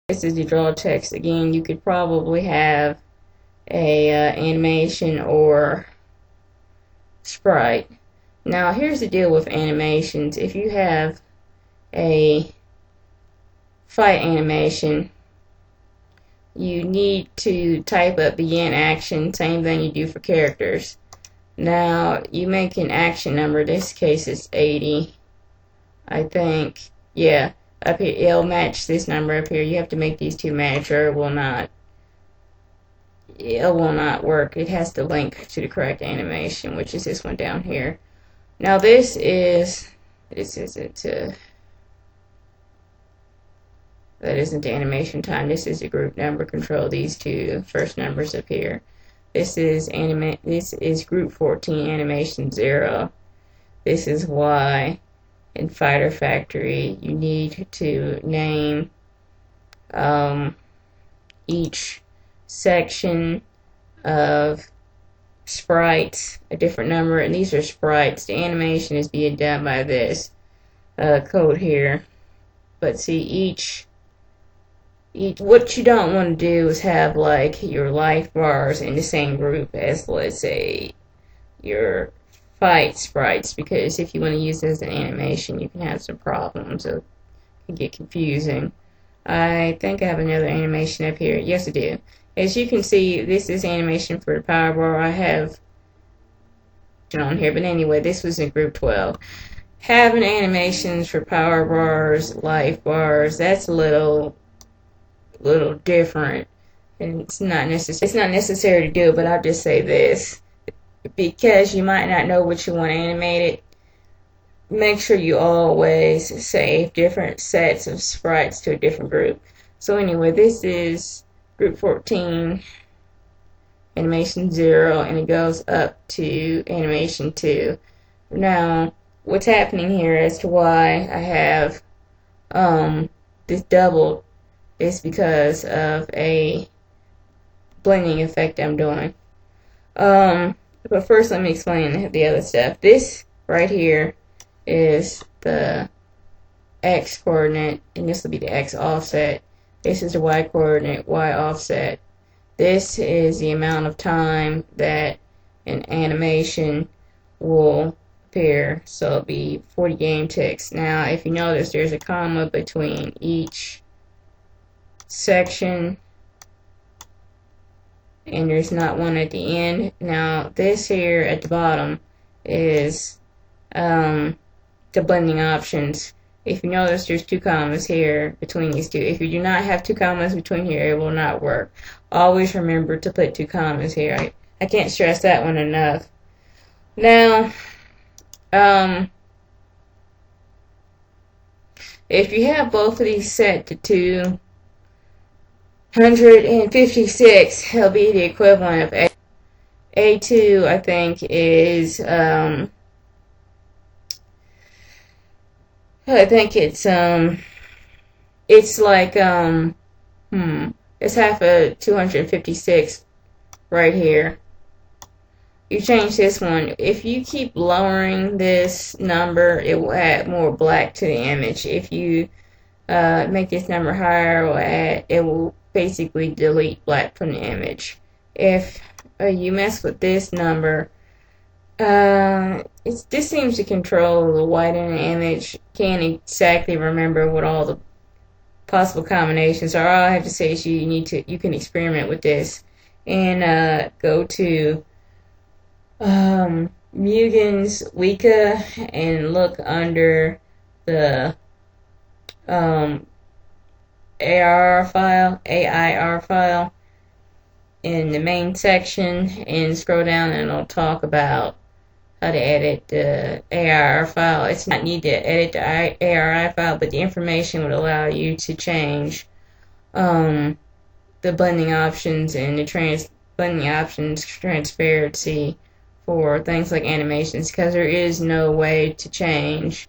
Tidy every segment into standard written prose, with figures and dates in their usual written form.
This is the draw text. Again, you could probably have a animation or sprite. Now here's the deal with animations. If you have a fight animation, you need to type up begin action, same thing you do for characters. Now you make an action number, in this case it's 80, I think. Yeah, up here it'll match this number up here. You have to make these two match or it will not work. It has to link to the correct animation, which is this one down here. Now this isn't that isn't the animation time. This is the group number. Control these two first numbers up here. This is group 14 animation 0. This is why in Fighter Factory you need to name each section of sprites a different number, and these are sprites. The animation is being done by this code here. But see, what you don't want to do is have like your life bars in the same group as, let's say, your fight sprites, because if you want to use this as an animation, you can have some problems. It can get confusing. I think I have another animation up here. Yes, I do. As you can see, this is animation for the power bar. I have on here, but anyway, this was in group 12. Having animations for power bars, life bars, that's a little different, and it's not necessary to do, but I'll just say this, because you might not know what you want animated. Make sure you always save different sets of sprites to a different group. So anyway, this is group 14 animation 0, and it goes up to animation 2. Now what's happening here as to why I have this doubled is because of a blending effect I'm doing. But first let me explain the other stuff. This right here is the X coordinate, and this will be the X offset. This is the Y coordinate, Y offset. This is the amount of time that an animation will appear, so it'll be 40 game ticks. Now if you notice, there's a comma between each section, and there's not one at the end. Now this here at the bottom is the blending options. If you notice, there's two commas here between these two. If you do not have two commas between here, it will not work. Always remember to put two commas here. I can't stress that one enough. Now if you have both of these set to 256, it'll be the equivalent of A2, I think, is I think it's like it's half of 256 right here. You change this one. If you keep lowering this number, it will add more black to the image. If you make this number higher, it will basically delete black from the image. If you mess with this number, this seems to control the white in the image. Can't exactly remember what all the possible combinations are. All I have to say is you can experiment with this and go to Mugen's Wika and look under the AIR file in the main section, and scroll down and it'll talk about how to edit the AIR file. It's not need to edit the AIR file, but the information would allow you to change the blending options and the blending options transparency for things like animations, because there is no way to change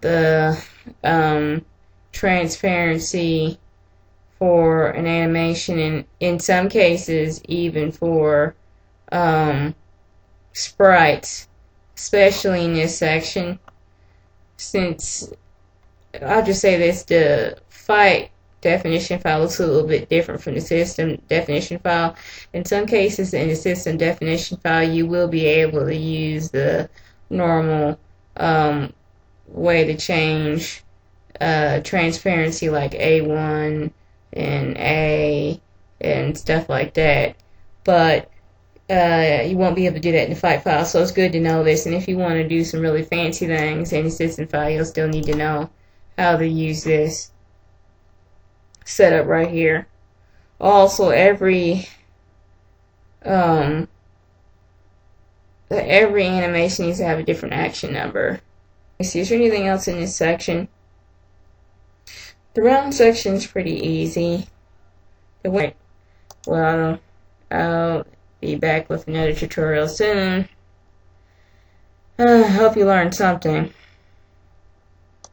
the transparency for an animation, and in some cases even for sprites, especially in this section. Since I'll just say this, the fight definition file looks a little bit different from the system definition file. In some cases, in the system definition file, you will be able to use the normal way to change transparency, like A1 and A and stuff like that. But you won't be able to do that in the fight file, so it's good to know this. And if you want to do some really fancy things in the system file, you'll still need to know how to use this setup right here. Also, every animation needs to have a different action number. Let's see, is there anything else in this section? The realm section is pretty easy. Well, I'll be back with another tutorial soon. I hope you learned something.